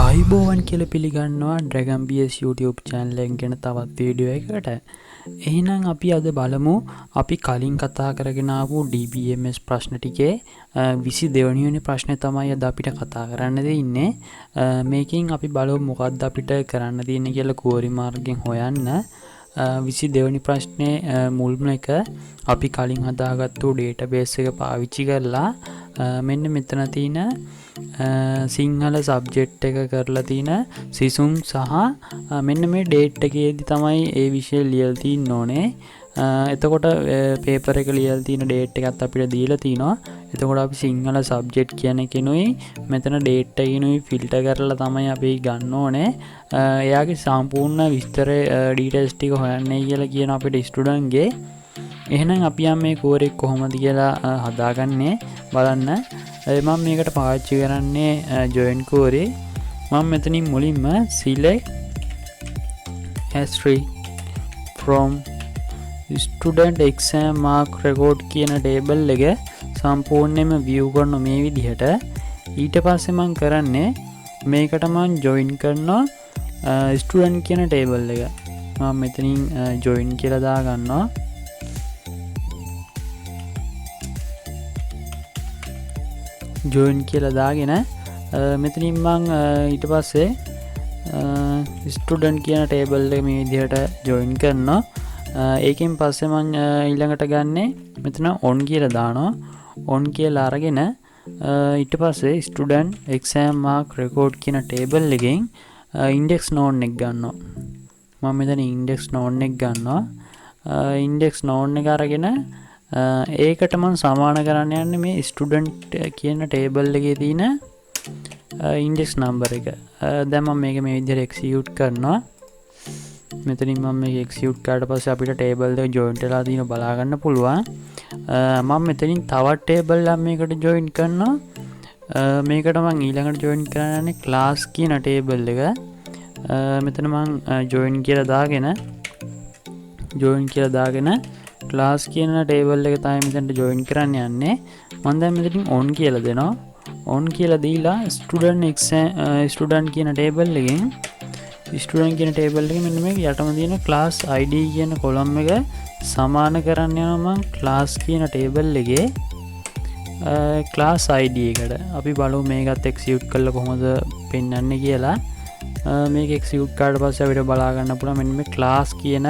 අයිබෝවන් කියල පිළිගන්නවා ඩ්‍රැගම්බියස් YouTube channel එකෙන් ගැන තවත් වීඩියෝ එකකට. එහෙනම් අපි අද බලමු අපි කලින් කතා කරගෙන ආපු DBMS ප්‍රශ්න ටිකේ 22 වෙනි ප්‍රශ්නේ තමයි අද අපිට කතා කරන්න දෙන්නේ. මේකෙන් අපි බලමු මොකක්ද අපිට කරන්න තියෙන්නේ කියලා කෝරි මාර්ගයෙන් හොයන්න. 22 වෙනි ප්‍රශ්නේ මුල්ම එක අපි කලින් හදාගත්තු database එක පාවිච්චි කරලා මෙන්න මෙතන තියෙන සිංහල සබ්ජෙක්ට් එක කරලා තියෙන සිසුම් සහ මෙන්න මේ ඩේට් එකේදී තමයි ඒ විෂය ලියලා තියෙන්න ඕනේ. එතකොට පේපර් එක ලියලා තියෙන ඩේට් එකත් අපිට දීලා තිනවා. එතකොට අපි සිංහල සබ්ජෙක්ට් කියන එකනොයි මෙතන ඩේට් එකනොයි ෆිල්ටර් කරලා තමයි අපි ගන්න ඕනේ. එයාගේ සම්පූර්ණ විස්තර ඩීටේල්ස් ටික හොයන්නයි කියලා කියන අපිට ස්ටුඩන්ට්ගේ. එහෙනම් අපි මේ කෝරේ කොහොමද කියලා හදාගන්නේ බලන්න. මම මේකට පාවිච්චි කරන්නේ join query. මම මෙතනින් මුලින්ම select history from student exam mark record කියන table එක සම්පූර්ණයෙන්ම view කරන මේ විදිහට. ඊට පස්සේ මම කරන්නේ මේකට මම join කරනවා student කියන table එක. මම මෙතනින් join කියලා දාගන්නවා. join කියලා දාගෙන මෙතනින් මම ඊට පස්සේ student කියන table එක මේ විදිහට join කරනවා. ඒකෙන් පස්සේ මම ඊළඟට ගන්නේ මෙතන on කියලා දානවා. on කියලා අරගෙන ඊට පස්සේ student exam mark record කියන table එකෙන් index node එක ගන්නවා. මම මෙතන index node එක ගන්නවා. index node එක අරගෙන ඒකට මම සමාන කරන්න යන්නේ මේ ස්ටුඩන්ට් කියන ටේබල් එකේ තියෙන ඉන්ඩෙක්ස් නම්බර් එක. දැන් මම මේක මේ විදිහට එක්සිකියුට් කරනවා. මෙතනින් මම මේක එක්සිකියුට් කරලා පස්සේ අපිට ටේබල් එක ජොයින්ට් වෙලා තියෙන බලා ගන්න පුළුවන්. මම මෙතනින් තවත් ටේබල් එකක් මේකට ජොයින් කරනවා. මේකට මම ඊළඟට ජොයින් කරන්නේ ක්ලාස් කියන ටේබල් එක. මෙතන මම ජොයින් කියලා දාගෙන ක්ලාස් කියන ටේබල් එක තමයි මෙතනට ජොයින් කරන්න යන්නේ. මම දැන් මෙතනින් on කියලා දෙනවා. on කියලා දීලා student කියන ටේබල් එකෙන් මෙන්න මේක යටම තියෙන class id කියන කොලම් එක සමාන කරන්න යනවා මම class කියන ටේබල් එකේ class id එකට. අපි බලමු මේකත් execute කරලා කොහොමද පෙන්වන්නේ කියලා. මේක execute කරලා පස්සේ අපිට බලා ගන්න පුළුවන් මෙන්න මේ class කියන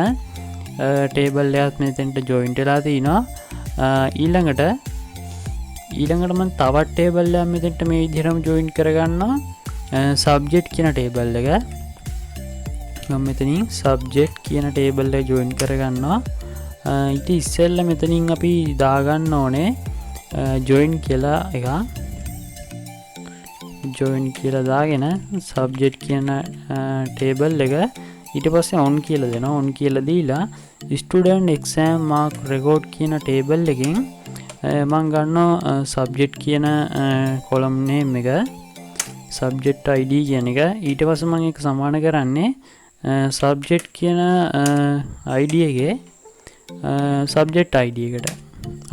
ටේබල් එකත් මෙතෙන්ට ජොයින්ට් වෙලා තිනවා. ඊළඟට මම තවත් ටේබල් එකක් මෙතෙන්ට මේ විදිහටම ජොයින් කරගන්නවා සබ්ජෙක්ට් කියන ටේබල් එක. මම මෙතනින් සබ්ජෙක්ට් කියන ටේබල් එක ජොයින් කරගන්නවා. ඊට ඉස්සෙල්ලා මෙතනින් අපි දාගන්න ඕනේ ජොයින් කියලා එක. ජොයින් කියලා දාගෙන සබ්ජෙක්ට් කියන ටේබල් එක ඊට පස්සේ on කියලා දෙනවා. on කියලා දීලා student exam mark record කියන table එකෙන් මම ගන්නවා subject කියන column name එක, subject id කියන එක. ඊට පස්සේ මම ඒක සමාන කරන්නේ subject කියන id එකේ subject id එකට.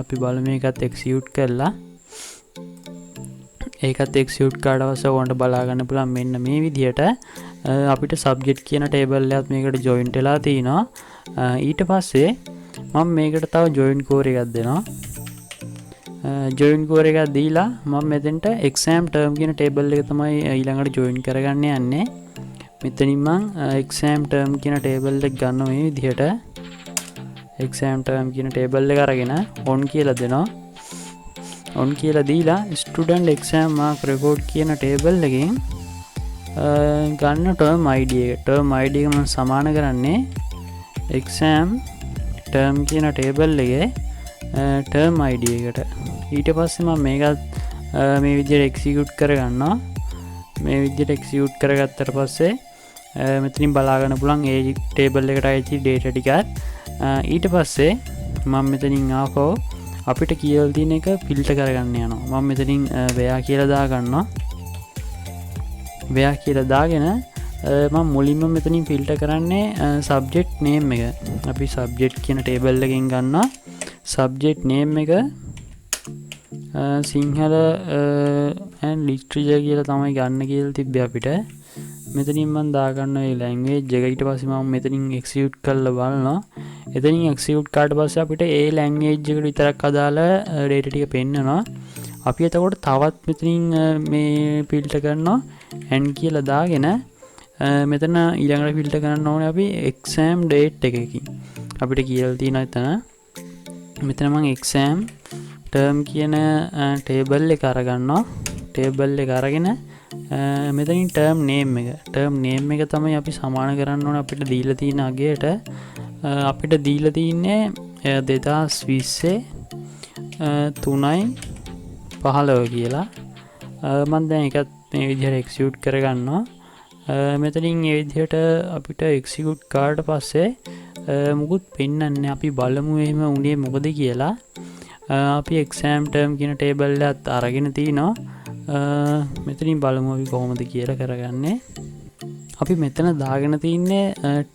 අපි බලමු මේකත් execute කරලා. ඒකත් execute කරලා පස්සේ ඔයාලට බලා ගන්න පුළුවන් මෙන්න මේ විදිහට අපිට සබ්ජෙක්ට් කියන ටේබල් එකත් මේකට ජොයින්ට් වෙලා තිනවා. ඊට පස්සේ මම මේකට තව ජොයින් කෝර් එකක් දෙනවා. ජොයින් කෝර් එකක් දීලා මම මෙතෙන්ට exam term කියන ටේබල් එක තමයි ඊළඟට ජොයින් කරගන්න යන්නේ. මෙතනින් මම exam term කියන ටේබල් එක ගන්න මේ විදිහට exam term කියන ටේබල් එක අරගෙන on කියලා දෙනවා. on කියලා දීලා student exam mark record කියන ටේබල් එකෙන් ගන්න term id එක. term id එක මම සමාන කරන්නේ exam term කියන table එකේ term id එකට. ඊට පස්සේ මම මේකත් මේ විදිහට execute කරගන්නවා. මේ විදිහට execute කරගත්තට පස්සේ මෙතනින් බලා ගන්න පුළුවන් ඒ table එකට අයිති data ටිකත්. ඊට පස්සේ මම මෙතනින් ආපහු අපිට කියලා තියෙන එක filter කරගන්න යනවා. මම මෙතනින් where කියලා දාගන්නවා. where කියලා දාගෙන මම මුලින්ම මෙතනින් ෆිල්ටර් කරන්නේ subject name එක. අපි subject කියන table එකෙන් ගන්නවා subject name එක සිංහල and literature කියලා තමයි ගන්න කියලා තිබ්බේ අපිට. මෙතනින් මම දාගන්න මේ language එක. ඊට පස්සේ මම මෙතනින් execute කරලා බලනවා. එතනින් execute කරාට පස්සේ අපිට ඒ language එකට විතරක් අදාළ data ටික පෙන්නනවා. අපි එතකොට තවත් මෙතනින් මේ filter කරනවා and කියලා දාගෙන මෙතන ඊළඟට filter කරන්න ඕනේ අපි exam date එකකින්. අපිට කියලා තියෙනවා එතන මෙතන මම exam term කියන table එක අරගන්නවා. table එක අරගෙන මෙතනින් term name එක තමයි අපි සමාන කරන්න ඕනේ අපිට දීලා තියෙන අගයට. අපිට දීලා තින්නේ 2020 3:15 කියලා. මම දැන් ඒකත් මේ විදිහට execute කරගන්නවා. මෙතනින් මේ විදිහට අපිට execute කරාට පස්සේ මුකුත් පෙන්වන්නේ අපි බලමු එහෙම උනේ මොකද කියලා. අපි exam term කියන table එකත් අරගෙන තිනවා. මෙතනින් බලමු අපි කොහොමද කියලා කරගන්නේ. අපි මෙතන දාගෙන තින්නේ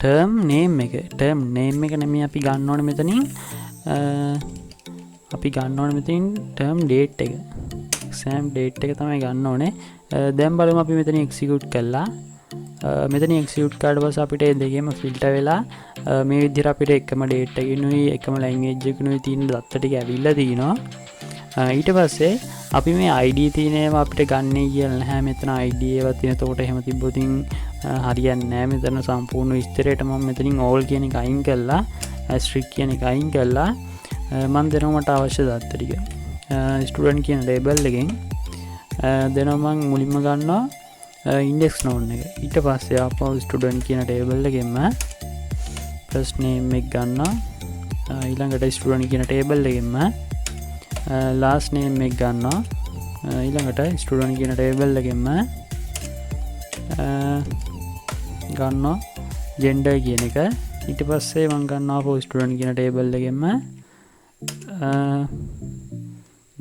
term name එක. term name එක නෙමෙයි අපි ගන්න ඕනේ මෙතනින්. අපි ගන්න ඕනේ මෙතනින් term date එක. exam date එක තමයි ගන්න ඕනේ. දැන් බලමු අපි මෙතන execute කළා. මෙතන execute කරාට පස්සේ අපිට මේ දෙකේම filter වෙලා මේ විදිහට අපිට එකම date එකකිනුයි එකම language එකකිනුයි තියෙන දත්ත ටික ඇවිල්ලා තිනවා. ඊට පස්සේ අපි මේ ID තියෙන ඒවා අපිට ගන්නයි කියලා නැහැ. මෙතන ID ඒවා තියෙන. එතකොට එහෙම තිබ්බොත් හරියන්නේ නැහැ. මෙතන සම්පූර්ණ විස්තරයට මම මෙතනින් all කියන එක අයින් කළා. asterisk කියන එක අයින් කළා. මම දෙනවා මට අවශ්‍ය දත්ත ටික. student කියන label එකෙන් දෙනවා මම මුලින්ම ගන්නවා index node එක. ඊට පස්සේ ආපහු student කියන table එකෙන්ම first name එක ගන්නවා. ඊළඟට student කියන table එකෙන්ම last name එක ගන්නවා. ඊළඟට student කියන table එකෙන්ම ගන්නවා gender කියන එක. ඊට පස්සේ මම ගන්නවා ආපහු student කියන table එකෙන්ම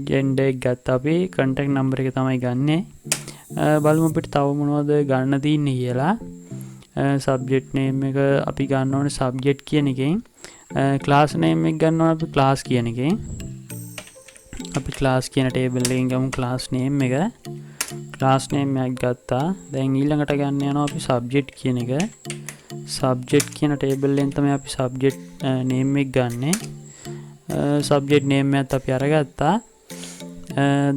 gender එක ගත්තා. අපි contact number එක තමයි ගන්නෙ. බලමු අපිට තව මොනවද ගන්න තියෙන්නේ කියලා. subject name එක අපි ගන්න ඕනේ subject කියන එකෙන්. class name එක ගන්න ඕනේ අපි class කියන එකෙන්. අපි class කියන table එකෙන් ගමු class name එක. class name එක ගත්තා. දැන් ඊළඟට ගන්න යනවා අපි subject කියන එක. subject කියන table එකෙන් තමයි අපි subject name එක ගන්නෙ. subject name එකත් අපි අරගත්තා.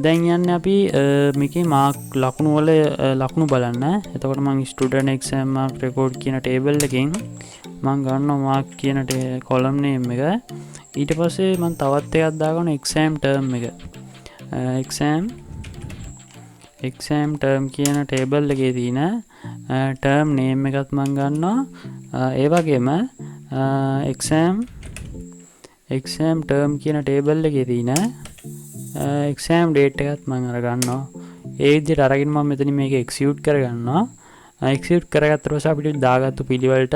දැන් යන්නේ අපි මේකේ මාක් ලකුණු වල ලකුණු බලන්න. එතකොට මම student exam mark record කියන table එකෙන් මම ගන්නවා mark කියන column name එක. ඊට පස්සේ මම තවත් එකක් දාගන්නවා exam term එක. exam term කියන table එකේ තියෙන term name එකත් මම ගන්නවා. ඒ වගේම exam term කියන table එකේ තියෙන exam date එකත් මම අරගන්නවා. ඒ විදිහට අරගෙන මම මෙතන මේක execute කරගන්නවා. execute කරගත්තට පස්සේ අපිට දාගත්තු පිළිවෙලට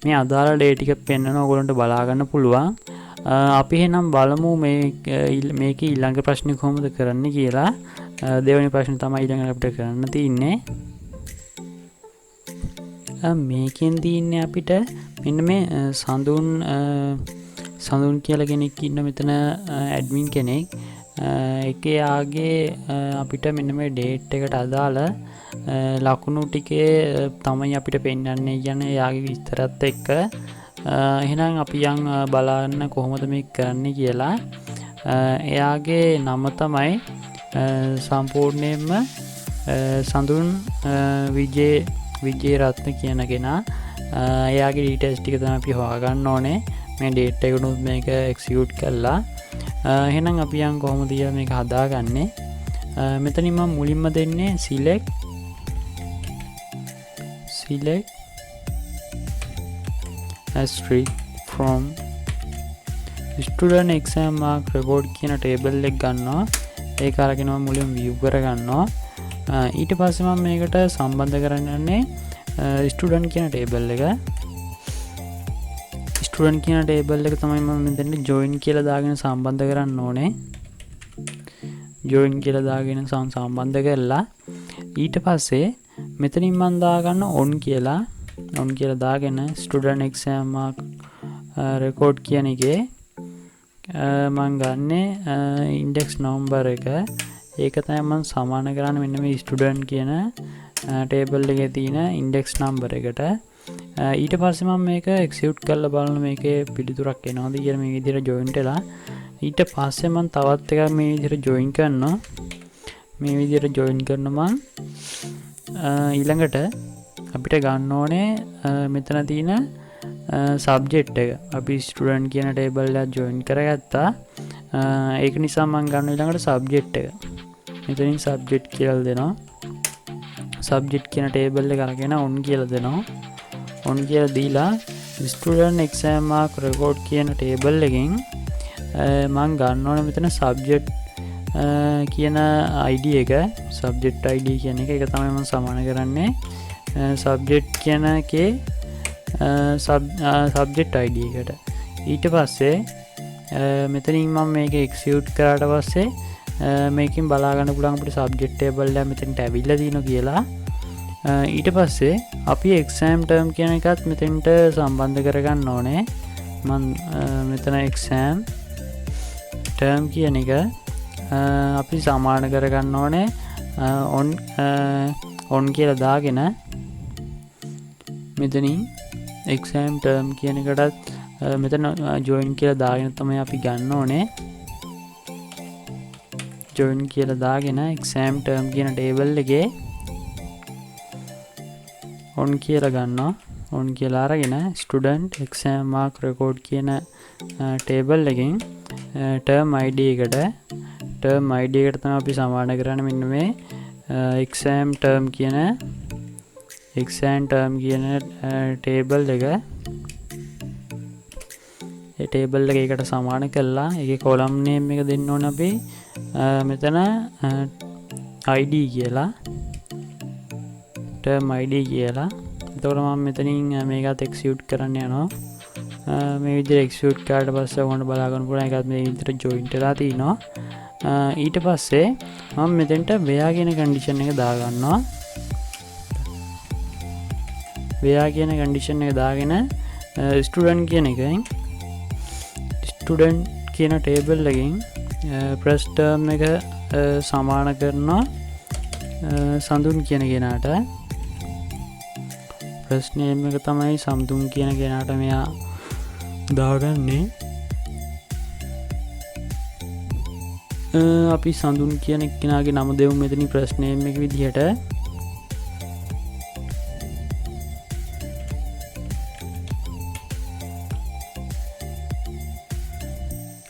මේ අදාළ date ටික පෙන්වන ඕගොල්ලන්ට බලා ගන්න පුළුවන්. අපි එහෙනම් බලමු මේකේ ඊළඟ ප්‍රශ්නේ කොහොමද කරන්න කියලා. දෙවෙනි ප්‍රශ්නේ තමයි ඊළඟට අපිට කරන්න තියෙන්නේ. මේකෙන් තියෙන්නේ අපිට මෙන්න මේ සඳුන් කියලා කෙනෙක් ඉන්න මෙතන admin කෙනෙක්. එකේ ආගේ අපිට මෙන්න මේ date එකට අදාළ ලකුණු ටිකේ තමයි අපිට පෙන්වන්නේ කියන්නේ යාගේ විස්තරات එක්ක. එහෙනම් අපි යන් බලන්න කොහොමද මේක කරන්නේ කියලා. එයාගේ නම තමයි සම්පූර්ණයෙන්ම සඳුන් විජේ රත්න කියන කෙනා. එයාගේ details ටික තමයි අපි හොයාගන්න ඕනේ. මේ date එකනුත් මේක execute කළා. එහෙනම් අපි යන් කොහොමද කියලා මේක හදාගන්නේ. මෙතනින් මම මුලින්ම දෙන්නේ select asterisk from student exam mark record කියන table එක ගන්නවා. ඒක අරගෙන මම මුලින්ම view කරගන්නවා. ඊට පස්සේ මම මේකට සම්බන්ධ කරන්නේ student කියන table එක. student කියන table එක තමයි මම මෙතන join කියලා දාගෙන සම්බන්ධ කරන්න ඕනේ. join කියලා දාගෙන සම්බන්ධ කරලා ඊට පස්සේ මෙතනින් මම දාගන්න on කියලා දාගෙන student exam mark record කියන එකේ මම ගන්නෙ index number එක. ඒක තමයි මම සමාන කරන්නේ මෙන්න මේ ස්ටුඩන්ට් කියන ටේබල් එකේ තියෙන ඉන්ඩෙක්ස් නම්බර් එකට. ඊට පස්සේ මම මේක එක්සිකියුට් කරලා බලන මේකේ පිළිතුරක් එනවද කියලා මේ විදිහට ජොයින් වෙලා ඊට පස්සේ මම තවත් එකක් මේ විදිහට ජොයින් කරනවා. මේ විදිහට ජොයින් කරනවා මම ඊළඟට අපිට ගන්න ඕනේ මෙතන තියෙන සබ්ජෙක්ට් එක. අපි ස්ටුඩන්ට් කියන ටේබල් එක ජොයින් කරගත්තා. ඒක නිසා මම ගන්න ඊළඟට සබ්ජෙක්ට් එක. මෙතනින් සබ්ජෙක්ට් කියලා දෙනවා. සබ්ජෙක්ට් කියන ටේබල් එක අරගෙන on කියලා දෙනවා. on කියලා දීලා ස්ටුඩන්ට් exam mark record කියන ටේබල් එකෙන් මම ගන්න ඕනේ මෙතන සබ්ජෙක්ට් කියන ID එක. සබ්ජෙක්ට් ID කියන එක තමයි මම සමාන කරන්නේ සබ්ජෙක්ට් කියන එකේ සබ්ජෙක්ට් ID එකට. ඊට පස්සේ මෙතනින් මම මේක එක්සිකියුට් කරාට පස්සේ මේකෙන් බලා ගන්න පුළුවන් අපිට සබ්ජෙක්ට් ටේබල් එක මෙතනට ඇවිල්ලා තියෙනවා කියලා. ඊට පස්සේ අපි exam term කියන එකත් මෙතනට සම්බන්ධ කරගන්න ඕනේ. මම මෙතන exam term කියන එක අපි සමාන කරගන්න ඕනේ on කියලා දාගෙන මෙතනින් exam term කියන එකටත් මෙතන join කියලා දාගෙන තමයි අපි ගන්න ඕනේ. join කියලා දාගෙන exam term කියන ටේබල් එකේ on කියලා ගන්නවා. on කියලා අරගෙන student exam mark record කියන ටේබල් එකෙන් term ID එකට තමයි අපි සමාන කරන්නේ මෙන්න මේ exam term කියන ටේබල් එක. ඒ ටේබල් එක එකට සමාන කළා ඒකේ column name එක දෙන්න ඕනේ අපි මෙතන ID කියලා term ID කියලා. එතකොට මම මෙතනින් මේකත් එක්සිකියුට් කරන්න යනවා. මේ විදිහට එක්සිකියුට් කරාට පස්සේ ඔයගොල්ලෝ බලා ගන්න පුළුවන් ඒකත් මේ විදිහට ජොයින්ට් වෙලා තිනවා. ඊට පස්සේ මම මෙතෙන්ට where කියන කන්ඩිෂන් එක දා ගන්නවා. where කියන කන්ඩිෂන් එක දාගෙන ස්ටුඩන්ට් කියන එකෙන් ස්ටුඩන්ට් කියන ටේබල් එකෙන් ප්‍රස් ටර්ම් එක සමාන කරනවා සඳුන් කියන කෙනාට. ප්‍රස් නේම් එක තමයි සඳුන් කියන කෙනාට මෙයා දාගන්නේ. අපි සඳුන් කියන කෙනාගේ නම දෙමු මෙතනින් ප්‍රස් නේම් එක විදිහට.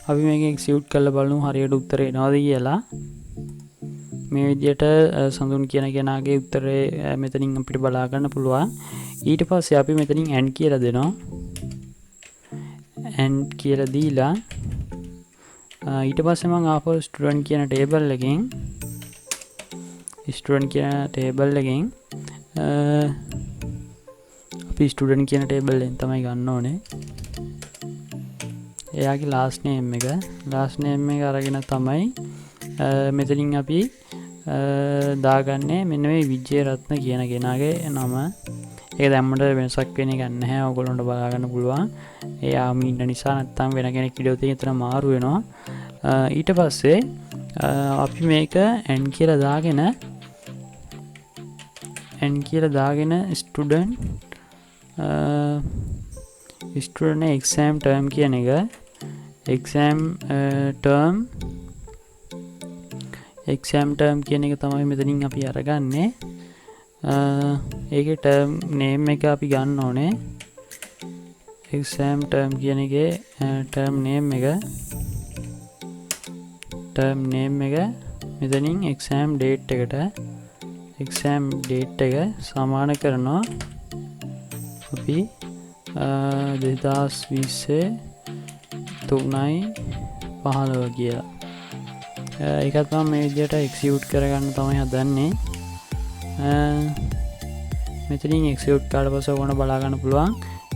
අපි මේක එක්සිකියුට් කරලා බලමු හරියට උත්තරේ එනවද කියලා. මේ විදිහට සඳුන් කියන කෙනාගේ උත්තරේ මෙතනින් අපිට බලා ගන්න පුළුවන්. ඊට පස්සේ අපි මෙතනින් and කියලා දෙනවා. and කියලා දීලා ඊට පස්සේ මම ආපහු ස්ටුඩන්ට් කියන ටේබල් එකෙන් අපි ස්ටුඩන්ට් කියන ටේබල් එකෙන් තමයි ගන්න ඕනේ. එයාගේ last name එක අරගෙන තමයි මෙතනින් අපි දාගන්නේ මෙන්න මේ විජේරත්න කියන කෙනාගේ නම. ඒක දැම්මට වෙනසක් වෙන්නේ නැහැ. ඔයගොල්ලන්ට බලා ගන්න පුළුවන්. එයාම ඉන්න නිසා නැත්තම් වෙන කෙනෙක් වීඩියෝ එකේ එතන මාරු වෙනවා. ඊට පස්සේ අපි මේක end කියලා දාගෙන student exam term කියන එක exam term කියන එක තමයි මෙතනින් අපි අරගන්නේ. ඒකේ term name එක අපි ගන්න ඕනේ. exam term කියන එකේ term name එක මෙතනින් exam date එක සමාන කරනවා අපි 2020 3/15 කියලා. ඒකත් මම මේ විදිහට එක්සිකියුට් කරගන්න තමයි හදන්නේ. මෙතනින් එක්සිකියුට් කරලා පස්සේ ඔයගොල්ලෝ බලා ගන්න පුළුවන්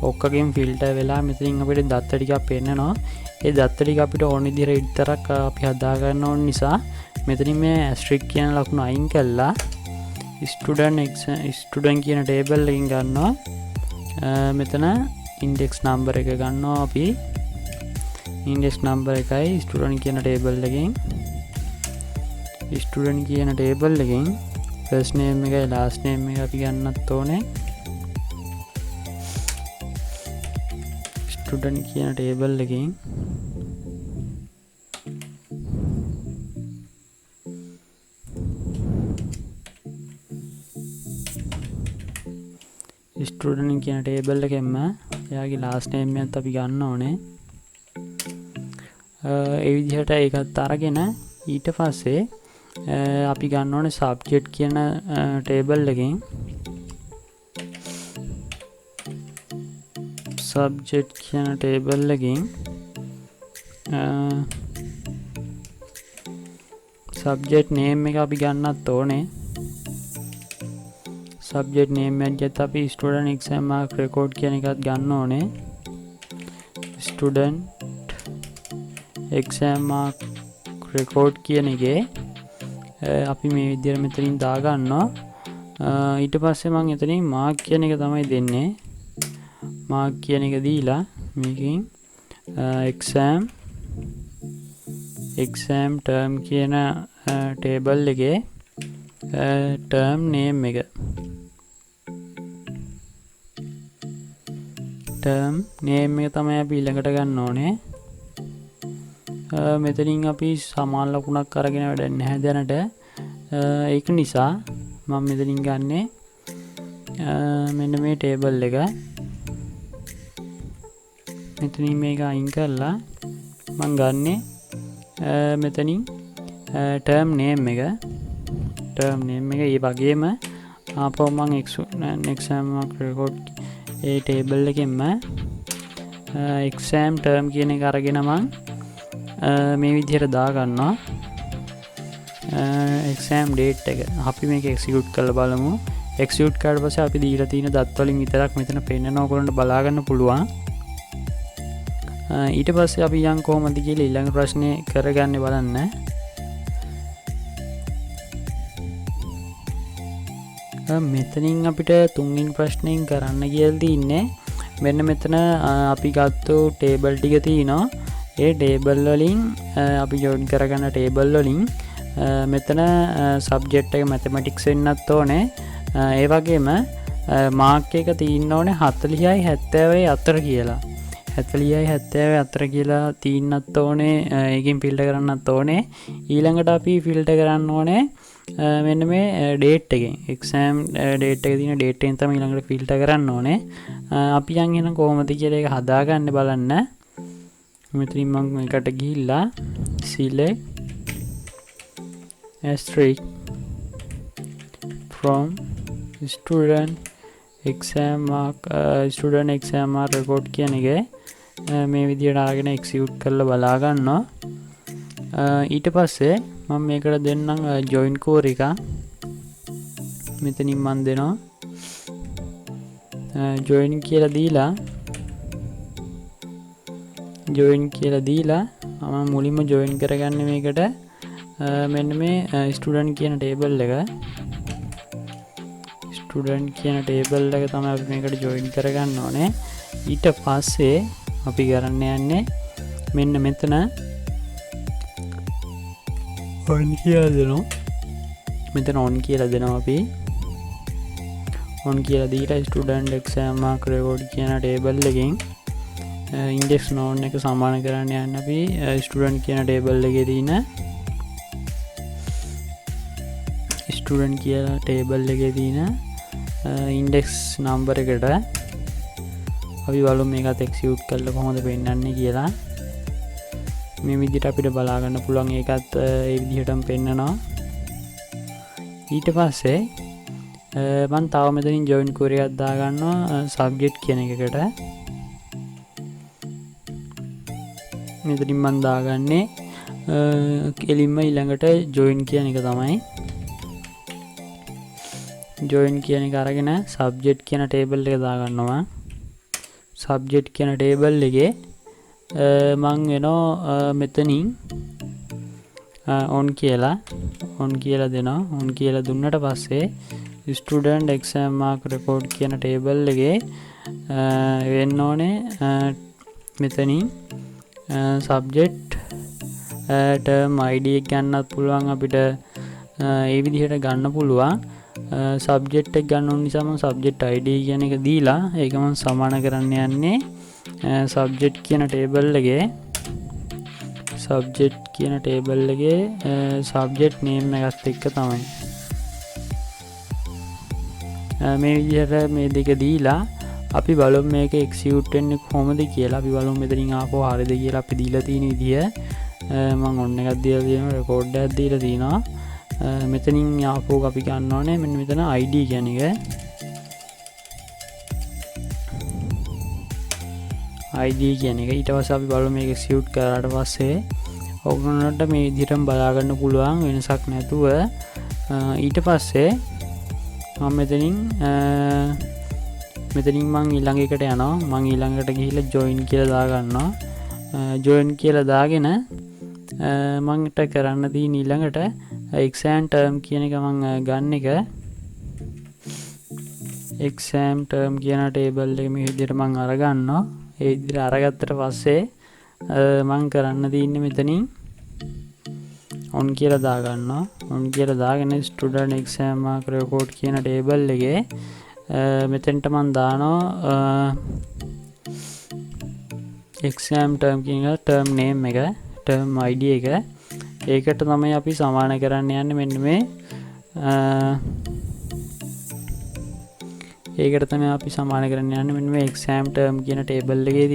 ඔක්කොගෙන් ෆිල්ටර් වෙලා මෙතනින් අපිට දත්ත ටිකක් පෙන්නනවා. ඒ දත්ත ටික අපිට ඕන විදිහට විතරක් අපි හදා ගන්න ඕන නිසා මෙතනින් මේ ඇස්ට්‍රික් කියන ලකුණ අයින් කළා ස්ටුඩන්ට් කියන ටේබල් එකෙන් ගන්නවා. මෙතන ඉන්ඩෙක්ස් නම්බර් එක ගන්නවා අපි. ඉන්ඩෙක්ස් නම්බර් එකයි ස්ටුඩන්ට් කියන ටේබල් එකෙන් ස්ටුඩන්ට් කියන ටේබල් එකෙන් ෆස්ට් නේම් එකයි ලාස්ට් නේම් එක අපි ගන්නත් ඕනේ. ස්ටුඩන්ට් කියන ටේබල් එකෙන් ස්ටුඩන්ට් කියන ටේබල් එකෙන්ම එයාගේ ලාස්ට් නේම් එකත් අපි ගන්න ඕනේ. ඒ විදිහට ඒකත් අරගෙන ඊට පස්සේ අපි ගන්න ඕනේ සබ්ජෙක්ට් කියන ටේබල් එකෙන් සබ්ජෙක්ට් කියන ටේබල් එකෙන් සබ්ජෙක්ට් නේම් එක අපි ගන්නත් ඕනේ. සබ්ජෙක්ට් නේම් එකත් අපි ස්ටුඩන්ට් එක්සෑම් මාක් රෙකෝඩ් කියන එකත් ගන්න ඕනේ. ස්ටුඩන්ට් එක්සෑම් මාක් රෙකෝඩ් කියන එකේ අපි මේ විදිහට මෙතනින් දාගන්නවා. ඊට පස්සේ මම එතනින් මාක් කියන එක තමයි දෙන්නේ. මාක් කියන එක දීලා මේකෙන් එක්සෑම් ටර්ම් කියන ටේබල් එකේ ටර්ම් නේම් එක තමයි අපි ඊළඟට ගන්න ඕනේ. මෙතනින් අපි සමාන ලකුණක් අරගෙන වැඩක් නැහැ දැනට. ඒක නිසා මම මෙතනින් ගන්නේ මෙන්න මේ ටේබල් එක. මෙතනින් මේක අයින් කරලා මම ගන්නේ මෙතනින් ටර්ම් නේම් එක. ඒ වගේම ආපහු මම එක්සෑම් මාක් රෙකෝඩ් ඒ ටේබල් එකෙන්ම එක්සෑම් ටර්ම් කියන එක අරගෙන මම මේ විදිහට දාගන්නවා. එක්සෑම් ඩේට් එක අපි මේක එක්සිකියුට් කරලා බලමු. එක්සිකියුට් කරලා පස්සේ අපි දීලා තියෙන දත් වලින් විතරක් මෙතන පෙන්නන ඕගොල්ලන්ට බලා ගන්න පුළුවන්. ඊට පස්සේ අපි යන් කොහොමද කියලා ඊළඟ ප්‍රශ්නේ කරගන්නේ බලන්න. මෙතනින් අපිට තුන්වෙනි ප්‍රශ්නෙන් කරන්න කියලා තින්නේ මෙන්න මෙතන අපි ගත්ත ටේබල් ටික තියෙනවා. ඒ ටේබල් වලින් අපි ජොයින් කරගන්න ටේබල් වලින් මෙතන සබ්ජෙක්ට් එක මැතමැටික්ස් වෙන්නත් ඕනේ. ඒ වගේම මාක් එක තියෙන්න ඕනේ 40යි 70යි අතර කියලා. 40යි 70යි අතර කියලා තියෙන්නත් ඕනේ. ඒකෙන් ෆිල්ටර් කරන්නත් ඕනේ. ඊළඟට අපි ෆිල්ටර් කරන්න ඕනේ මෙන්න මේ ඩේට් එකෙන්. එක්සෑම් ඩේට් එකේ තියෙන ඩේට් එකෙන් තමයි ඊළඟට ෆිල්ටර් කරන්න ඕනේ. අපි යන් එහෙනම් කොහොමද කියලා ඒක හදාගන්න බලන්න. මෙතනින් මම එකට ගිහිල්ලා select asterisk from student exam mark record කියන එක මේ විදිහට අරගෙන execute කරලා බලා ගන්නවා. ඊට පස්සේ මම මේකට දෙන්නම් join core එක. මෙතනින් මම දෙනවා join කියලා දීලා මම මුලින්ම join කරගන්න මේකට මෙන්න මේ ස්ටුඩන්ට් කියන ටේබල් එක. ස්ටුඩන්ට් කියන ටේබල් එක තමයි අපි මේකට join කරගන්න ඕනේ. ඊට පස්සේ අපි කරන්න යන්නේ මෙන්න මෙතන on කියලා දෙනවා. මෙතන on කියලා දෙනවා අපි. on කියලා දීලා ස්ටුඩන්ට් එක්සෑම් මාක් රෙකෝඩ් කියන ටේබල් එකෙන් ඉන්ඩෙක්ස් නෝන් එක සමාන කරන්න යන්න අපි ස්ටුඩන්ට් කියන ටේබල් එකේ තියෙන ස්ටුඩන්ට් කියලා ටේබල් එකේ තියෙන ඉන්ඩෙක්ස් නම්බර් එකට අපි බලමු මේකත් එක්සිකියුට් කරලා කොහොමද පෙන්නන්නේ කියලා. මේ විදිහට අපිට බලා ගන්න පුළුවන්. ඒකත් ඒ විදිහටම පෙන්නනවා. ඊට පස්සේ මම තව මෙතනින් join query එකක් දා ගන්නවා subject කියන එකකට. මෙතනින් මම දාගන්නේ එලින්ම ඊළඟට join කියන එක තමයි. join කියන එක අරගෙන subject කියන table එක දාගන්නවා. subject කියන table එකේ මම වෙනවා මෙතනින් on කියලා දෙනවා. on කියලා දුන්නට පස්සේ student exam mark record කියන table එකේ වෙන්න ඕනේ මෙතනින් subject term id එක ගන්නත් පුළුවන් අපිට. ඒ විදිහට ගන්න පුළුවන්. සබ්ජෙක්ට් එක ගන්න ඕන නිසා මම සබ්ජෙක්ට් ID කියන එක දීලා ඒක මම සමාන කරන්න යන්නේ සබ්ජෙක්ට් කියන ටේබල් එකේ සබ්ජෙක්ට් නේම් එකත් එක්ක තමයි. මේ විදිහට මේ දෙක දීලා අපි බලමු මේක එක්සිකියුට් වෙන්නේ කොහොමද කියලා. අපි බලමු මෙතනින් ආපහු හරියද කියලා අපි දීලා තියෙන විදිය. මම ඔන්න එකක් දීලා තියෙනවා, රෙකෝඩ් එකක් දීලා තියෙනවා. මෙතනින් ආපහු අපි ගන්න ඕනේ මෙන්න මෙතන ID කියන එක. ID කියන එක ඊට පස්සේ අපි බලමු මේක එක්සිකියුට් කරාට පස්සේ ඔයගොල්ලන්ට මේ විදිහටම බලා ගන්න පුළුවන් වෙනසක් නැතුව. ඊට පස්සේ මම මෙතනින් මං ඊළඟ එකට යනවා. මං ඊළඟට ගිහිල්ලා join කියලා දා ගන්නවා. join කියලා දාගෙන මන්ට කරන්න තියෙන ඊළඟට exam term කියන එක මං ගන්න එක. exam term කියන table එක මේ විදිහට මං අරගන්නවා. ඒ විදිහට අරගත්තට පස්සේ මං කරන්න තියෙන්නේ මෙතනින් on කියලා දා ගන්නවා. on කියලා දාගෙන student exam mark record කියන table එකේ මෙතෙන්ට මම දානවා exam term කියන term name එක, term ID එක. ඒකට තමයි අපි සමාන කරන්න යන්නේ මෙන්න මේ ඒකට තමයි අපි සමාන කරන්න යන්නේ මෙන්න මේ exam term කියන table එකේ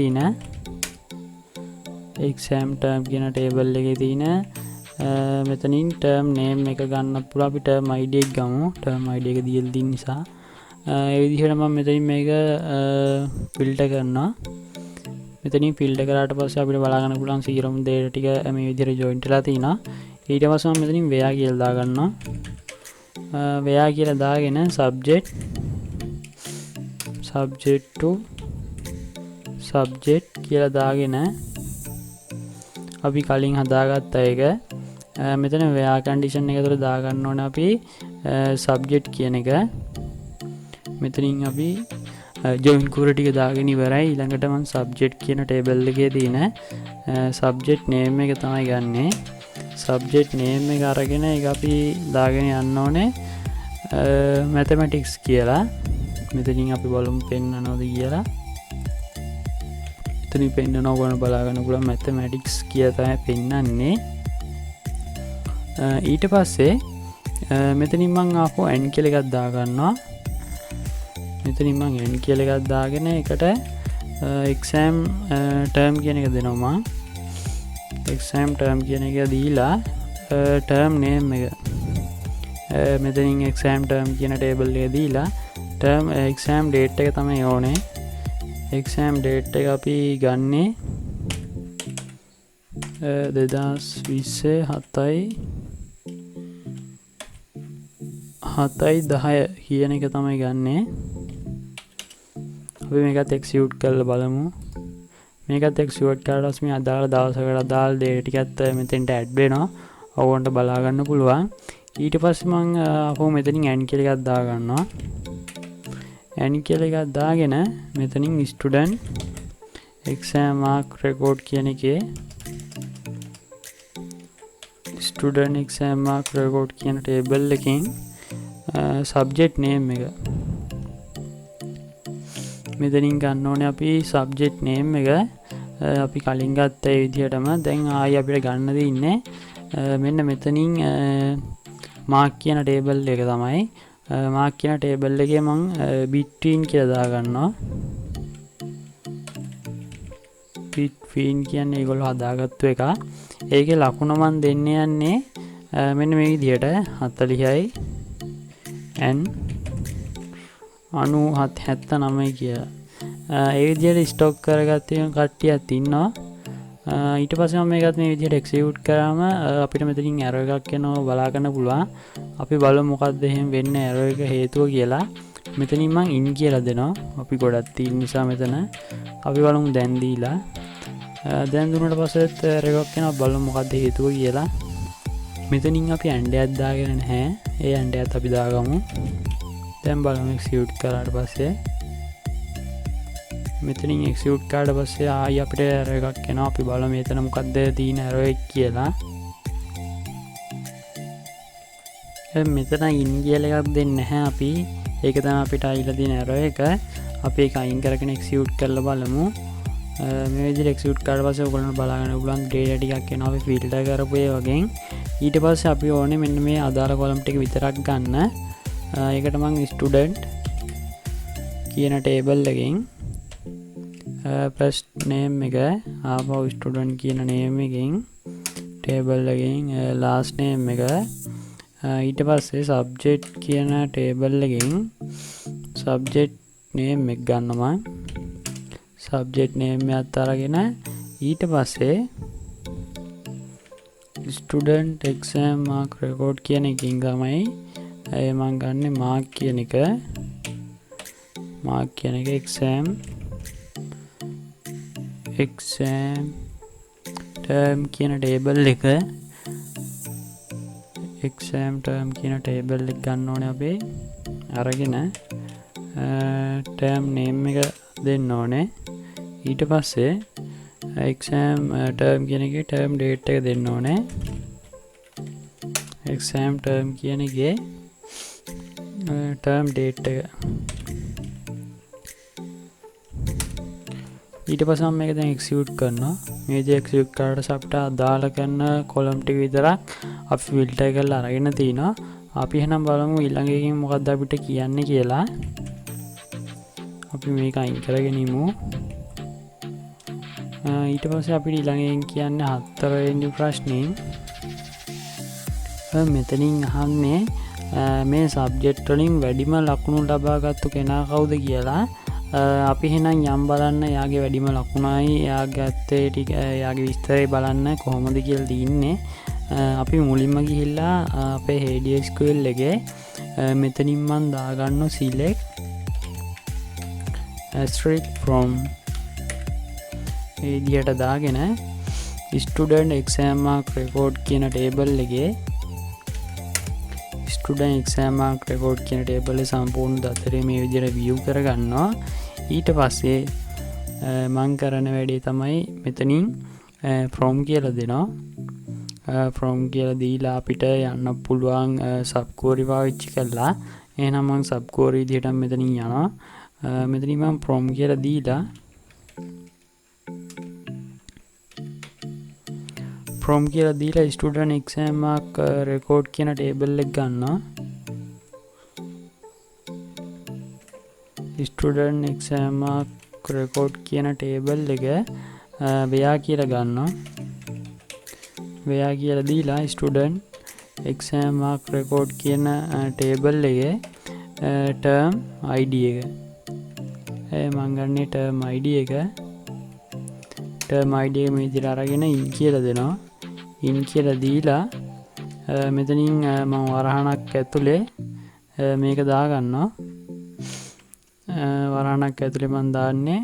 තියෙන මෙතනින් term name එක ගන්නත් පුළුවන්. අපි term ID එක ගමු. term ID එක දීලා තියෙන නිසා ඒ විදිහට මම මෙතනින් මේක ෆිල්ටර් කරනවා. මෙතනින් ෆිල්ටර් කරාට පස්සේ අපිට බලා ගන්න පුළුවන් සීරම් data ටික මේ විදිහට ජොයින්ට් වෙලා තිනවා. ඊට පස්සේ මම මෙතනින් where කියලා දා ගන්නවා. where කියලා දාගෙන subject to subject කියලා දාගෙන අපි කලින් හදාගත්ත එක මෙතන where condition එක තුළ දා ගන්න ඕනේ අපි subject කියන එක. මෙතනින් අපි join කූර ටික දාගෙන ඉවරයි. ඊළඟට මම subject කියන table එකේ තියෙන subject name එක තමයි ගන්නෙ. subject name එක අරගෙන ඒක අපි දාගෙන යන්න ඕනේ mathematics කියලා. මෙතනින් අපි බලමු පෙන්නනවද කියලා. මෙතනින් පෙන්නන ඕගොල්ලෝ බලා ගන්න පුළුවන් mathematics කියලා තමයි පෙන්නන්නේ. ඊට පස්සේ මෙතනින් මම ආපහු n කියලා එකක් දා ගන්නවා. මෙතනින් මම n කියලා එකක් දාගෙන එකට exam term කියන එක දෙනවා. exam term කියන එක දීලා term name එක මෙතනින් exam term කියන table එක දීලා term exam date එක තමයි ඕනේ. exam date එක අපි ගන්නේ 2020 කියන එක තමයි ගන්නේ. අපි මේකත් එක්සිකියුට් කරලා බලමු. මේකත් එක්සිකියුට් කරලා ඊට පස්සේ අදාළ දවසකට අදාළ date ටිකත් මෙතෙන්ට ඇඩ් වෙනවා. ඔයගොල්ලන්ට බලා ගන්න පුළුවන්. ඊට පස්සේ මම අපෝ මෙතනින් n කියලා එකක් දා ගන්නවා. n කියලා එකක් දාගෙන මෙතනින් student exam mark record කියන එකේ student exam mark record කියන table එකෙන් subject name එක මෙතනින් ගන්න ඕනේ අපි subject name එක. අපි කලින් ගත්ත ඒ විදිහටම දැන් ආයි අපිට ගන්න දෙන්නේ මෙන්න මෙතනින් mark කියන table එක තමයි. mark කියන table එකේ මම between කියලා දා ගන්නවා. between කියන්නේ ඒගොල්ලෝ හදාගත්තු එක. ඒකේ ලකුණ මම දෙන්න යන්නේ මෙන්න මේ විදිහට 40යි n 97 කියලා. ඒ විදිහට ස්ටොක් කරගත්තේ කට්ටියක් ඉන්නවා. ඊට පස්සේ මම මේකත් මේ විදිහට එක්සිකියුට් කරාම අපිට මෙතනින් error එකක් එනවා බලා ගන්න පුළුවන්. අපි බලමු මොකද්ද එහෙම වෙන්නේ error එක හේතුව කියලා. මෙතනින් මම in කියලා දෙනවා. අපි ගොඩක් තියෙන නිසා මෙතන අපි බලමු දැන් දීලා. දැන් දුන්නාට පස්සෙත් error එකක් එනවා බලමු මොකද්ද හේතුව කියලා. මෙතනින් අපි ඇන්ඩයක් දාගෙන නැහැ. ඒ ඇන්ඩයත් අපි දාගමු. දැන් බලමු එක්සිකියුට් කරාට පස්සේ මෙතනින් එක්සිකියුට් කරාට පස්සේ ආයි අපිට error එකක් එනවා. අපි බලමු මෙතන මොකද්ද තියෙන error එක කියලා. මෙතන ඉන් කියලා එකක් දෙන්නේ නැහැ අපි. ඒක තමයි අපිට ආයිලා තියෙන error එක. අපි ඒක අයින් කරගෙන execute කරලා බලමු. මේ විදිහට execute කරලා පස්සේ ඔයගොල්ලෝ බලාගන්න පුළුවන් data ටිකක් එනවා අපි filter කරපු ඒ වගේ. ඊට පස්සේ අපි ඕනේ මෙන්න මේ අදාළ column ටික විතරක් ගන්න. ඒකට මම student කියන table එකෙන් first name එක ආපහු student කියන name එකෙන් table එකෙන් last name එක ඊට පස්සේ subject කියන table එකෙන් subject name එක ගන්නවා. subject name එකත් අරගෙන ඊට පස්සේ student exam mark record කියන එකකින් තමයි මම ගන්නෙ mark කියන එක. mark කියන එක exam term කියන table එක exam term කියන table එක ගන්න ඕනේ අපි. අරගෙන term name එක දෙන්න ඕනේ. ඊට පස්සේ exam term කියන එකේ term date එක දෙන්න ඕනේ. exam term කියන එකේ term date එක. ඊට පස්සේ මම මේක දැන් execute කරනවා. මේ විදිහට execute කරලා අපිට අදාළ කරන column ටික විතරක් අපි filter කරලා අරගෙන තිනවා. අපි එහෙනම් බලමු ඊළඟ එකකින් මොකක්ද අපිට කියන්නේ කියලා. අපි මේක අයින් කරගෙන ඉමු. ඊට පස්සේ අපිට ඊළඟෙන් කියන්නේ 4 වෙනි ප්‍රශ්නේ. මෙතනින් අහන්නේ මේ සබ්ජෙක්ට් වලින් වැඩිම ලකුණු ලබාගත්තු කෙනා කවුද කියලා. අපි එහෙනම් යම් බලන්න යාගේ වැඩිම ලකුණයි යාගේ ඇත්තේ ටික යාගේ විස්තරය බලන්න කොහොමද කියලා තින්නේ. අපි මුලින්ම ගිහිල්ලා අපේ HDSQL එකේ මෙතනින් මම දාගන්න select asterisk from ඒ විදිහට දාගෙන student exam mark record කියන table එකේ student exam mark record කියන table එක සම්පූර්ණ දතරේ මේ විදිහට view කරගන්නවා. ඊට පස්සේ මම කරන වැඩේ තමයි මෙතනින් from කියලා දෙනවා. from කියලා දීලා අපිට යන්න පුළුවන් sub query පාවිච්චි කරලා. එහෙනම් මම sub query විදිහට මෙතනින් යනවා. මෙතනින් මම from කියලා දීලා from කියලා දීලා student exam mark record කියන table එක ගන්නවා. student exam mark record කියන table එක where කියලා ගන්නවා. where කියලා දීලා student exam mark record කියන table එකේ term id එක මම ගන්නේ term id එක. term id එක මේ විදිහට අරගෙන in කියලා දෙනවා. in කියලා දීලා මෙතනින් මම වරහණක් ඇතුලේ මේක දාගන්නවා. වරහණක් ඇතුලේ මම දාන්නේ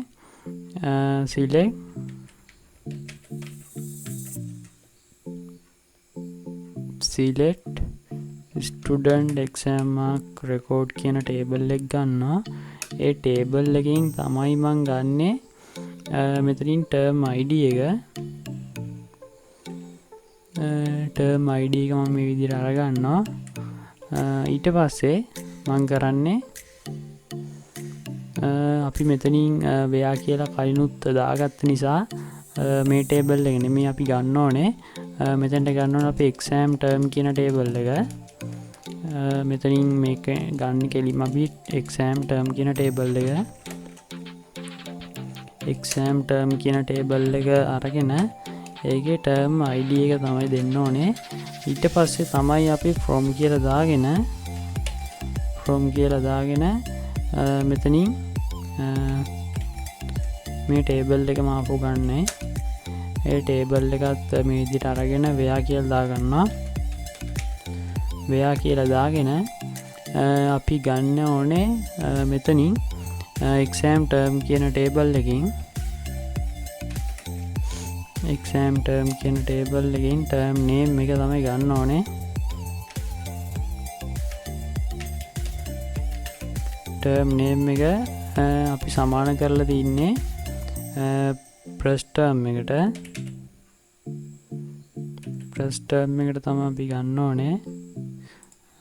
select student exam mark record කියන table එක ගන්නවා. ඒ table එකෙන් තමයි මම ගන්නෙ මෙතනින් term id එක. term id එක මම මේ විදිහට අරගන්නවා. ඊට පස්සේ මම කරන්නේ අපි මෙතනින් where කියලා කලිනුත් දාගත්ත නිසා මේ table එක නෙමෙයි අපි ගන්න ඕනේ. මෙතනට ගන්න ඕනේ අපි exam term කියන table එක. මෙතනින් මේක ගන්න කෙලින්ම අපි exam term කියන table එක. exam term කියන table එක අරගෙන ඒකේ term id එක තමයි දෙන්න ඕනේ. ඊට පස්සේ තමයි අපි from කියලා දාගෙන මෙතනින් මේ table එක මාපු ගන්නනේ. ඒ table එකත් මේ විදිහට අරගෙන where කියලා දාගන්නවා. where කියලා දාගෙන අපි ගන්න ඕනේ මෙතනින් exam term කියන table එකකින් exam term කියන table එකකින් term name එක තමයි ගන්න ඕනේ. term name එක අපි සමාන කරලා තින්නේ press term එකට. press term එකට තමයි අපි ගන්න ඕනේ.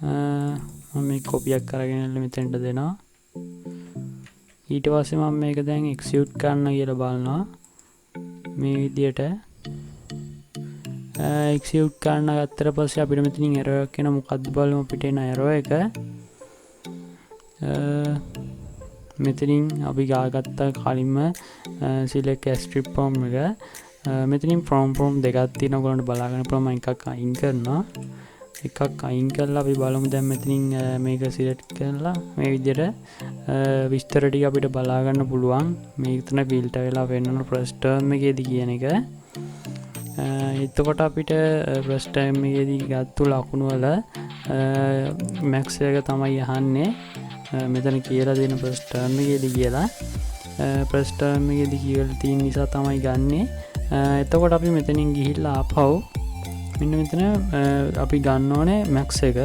මම මේ කොපියක් කරගෙන මෙතෙන්ට දෙනවා. ඊට පස්සේ මම මේක දැන් එක්සිකියුට් කරන්න කියලා බලනවා. මේ විදියට එක්සිකියුට් කරන්න ගත්තට පස්සේ අපිට මෙතනින් එරර් එකක් එන මොකක්ද බලමු. අපිට එන එරර් එක මෙතනින් අපි ගාගත්ත කලින්ම select strip form එක මෙතනින් from දෙකක් තියෙනවා. ඔයගොල්ලන්ට බලා ගන්න පුළුවන්. මම එකක් අයින් කරනවා. එකක් අයින් කරලා අපි බලමු දැන් මෙතනින් මේක select කරලා මේ විදිහට විස්තර ටික අපිට බලා ගන්න පුළුවන්. මේකතන filter වෙලා වෙනන first term එකේදී කියන එක. එතකොට අපිට first term එකේදී ගත්තු ලකුණු වල max එක තමයි අහන්නේ. මෙතන කියලා දෙන first term එකේදී කියලා. first term එකේදී කියලා තියෙන නිසා තමයි ගන්නෙ. එතකොට අපි මෙතනින් ගිහිල්ලා ආපහු මෙන්න මෙතන අපි ගන්න ඕනේ max එක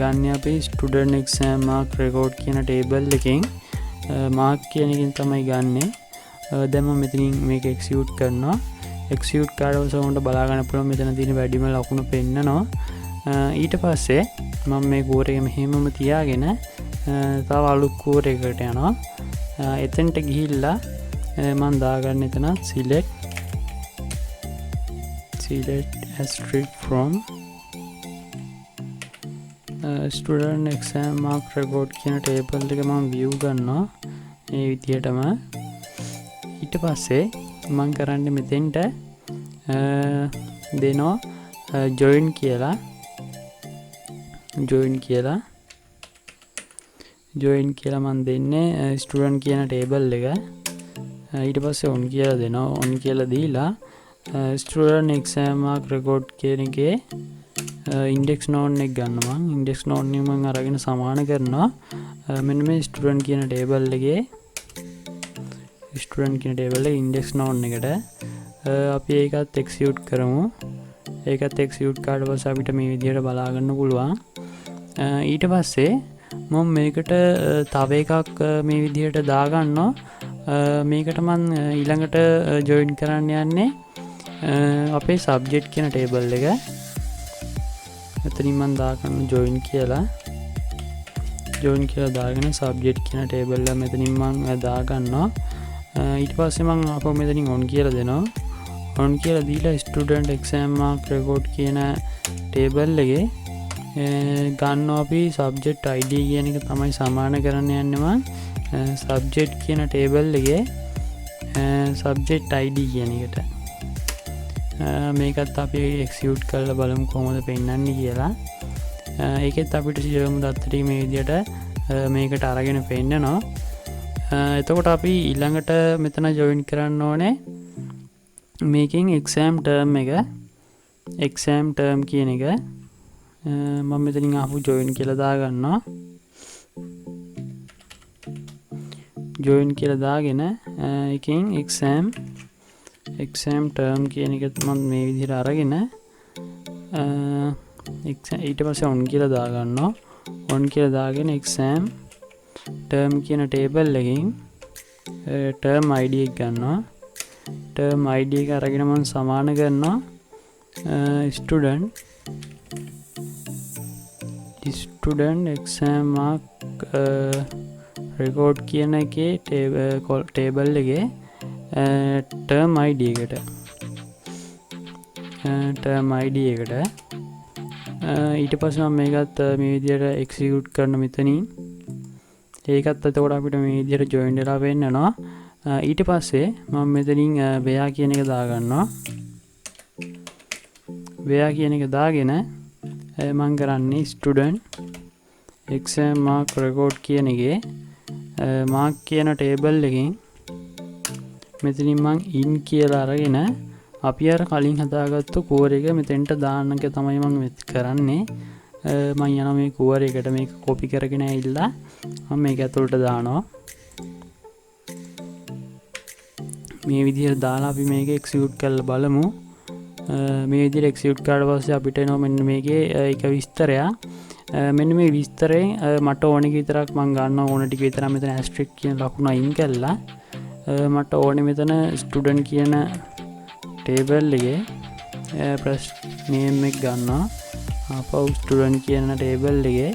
ගන්න අපි student exam mark record කියන table එකෙන් mark කියන එකෙන් තමයි ගන්නෙ. දැන් මම මෙතනින් මේක execute කරනවා. execute කරලා ඔයාලට බලා ගන්න පුළුවන් මෙතන තියෙන වැඩිම ලකුණු පෙන්නනවා. ඊට පස්සේ මම මේ කෝඩ් එක මෙහෙමම තියාගෙන තව අලුත් කෝඩ් එකකට යනවා. එතෙන්ට ගිහිල්ලා මම දාගන්න එතන select asterisk from student exam mark record කියන table එක මම view කරනවා මේ විදිහටම. ඊට පස්සේ මම කරන්නේ මෙතෙන්ට දෙනවා join කියලා මම දෙන්නේ student කියන table එක. ඊට පස්සේ on කියලා දෙනවා. on කියලා දීලා student exam mark record කියන එකේ index node එක ගන්නවා. index node එක මම අරගෙන සමාන කරනවා මෙන්න මේ student කියන table එකේ index node එකට. අපි ඒකත් execute කරමු. ඒකත් execute කරලා පස්සේ අපිට මේ විදිහට බලා ගන්න පුළුවන්. ඊට පස්සේ මම මේකට තව එකක් මේ විදිහට දාගන්නවා. මේකට මම ඊළඟට join කරන්න යන්නේ අපේ subject කියන table එක. මෙතනින් මම දාගන්න join කියලා දාගෙන subject කියන table එක මෙතනින් මම දාගන්නවා. ඊට පස්සේ මම අපෝ මෙතනින් on කියලා දෙනවා. on කියලා දීලා student exam mark record කියන table එකේ ගන්නවා අපි subject id කියන එක තමයි සමාන කරන්න යන්නේ. මම subject කියන table එකේ subject id කියන එකට මේකත් අපි execute කරලා බලමු කොහොමද පෙන්නන්නේ කියලා. ඒකෙත් අපිට සියලුම දත්ත ටික මේ විදිහට මේකට අරගෙන පෙන්නනවා. එතකොට අපි ඊළඟට මෙතන join කරන්න ඕනේ මේකෙන් exam term කියන එක. මම මෙතනින් ආපු join කියලා දාගන්නවා. join කියලා දාගෙන එකෙන් exam term කියන එකත් මම මේ විදිහට අරගෙන ඊට පස්සේ on කියලා දාගන්නවා. on කියලා දාගෙන exam term කියන table එකෙන් term id එක ගන්නවා. term id එක අරගෙන මම සමාන කරනවා student exam mark record කියන එකේ table එකේ term id එකට ඊට පස්සේ මම මේකත් මේ විදිහට execute කරන මෙතනින් ඒකත් එතකොට අපිට මේ විදිහට join වෙලා වෙන්නනවා. ඊට පස්සේ මම මෙතනින් where කියන එක දාගන්නවා. where කියන එක දාගෙන මම කරන්නේ student exam mark record කියන එකේ mark කියන table එකෙන් මෙතනින් මම in කියලා අරගෙන අපි අර කලින් හදාගත්තු කෝර් එක මෙතෙන්ට දාන්න එක තමයි මම කරන්නේ. මම යනවා මේ කෝර් එකට මේක copy කරගෙන ඇවිල්ලා මම මේක ඇතුළට දානවා. මේ විදිහට දාලා අපි මේක execute කරලා බලමු. මේ විදිහට execute කරලා පස්සේ අපිට එනවා මෙන්න මේකේ එක විස්තරයක්. මෙන්න මේ විස්තරේ මට ඕන එක විතරක් මම ගන්නවා. ඕන ටික විතරක් මෙතන asterisk කියන ලකුණ අයින් කළා. මට ඕනේ මෙතන student කියන table එකේ press name එක ගන්නවා. ආපහු ස්ටුඩන්ට් කියන ටේබල් එකේ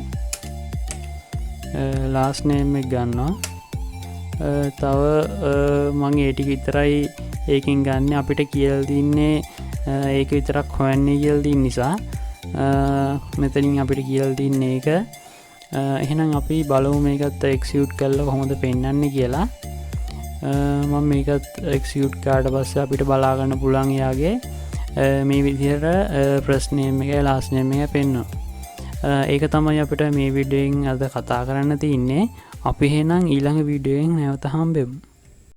ලාස්ට් නේම් එක ගන්නවා. තව මම ඒ ටික විතරයි ඒකෙන් ගන්න. අපිට කියලා තින්නේ ඒක විතරක් හොයන්නේ කියලා තියෙන නිසා මෙතනින් අපිට කියලා තින්නේ ඒක. එහෙනම් අපි බලමු මේකත් එක්සිකියුට් කරලා කොහොමද පෙන්වන්නේ කියලා. මම මේකත් එක්සිකියුට් කරාට පස්සේ අපිට බලා ගන්න පුළුවන් යාගේ මේ විදිහට ෆස්ට් නේම් එකයි ලාස්ට් නේම් එකයි පෙන්වනවා. ඒක තමයි අපිට මේ වීඩියෝෙන් අද කතා කරන්න තියෙන්නේ. අපි එහෙනම් ඊළඟ වීඩියෝෙන් නැවත හම්බෙමු.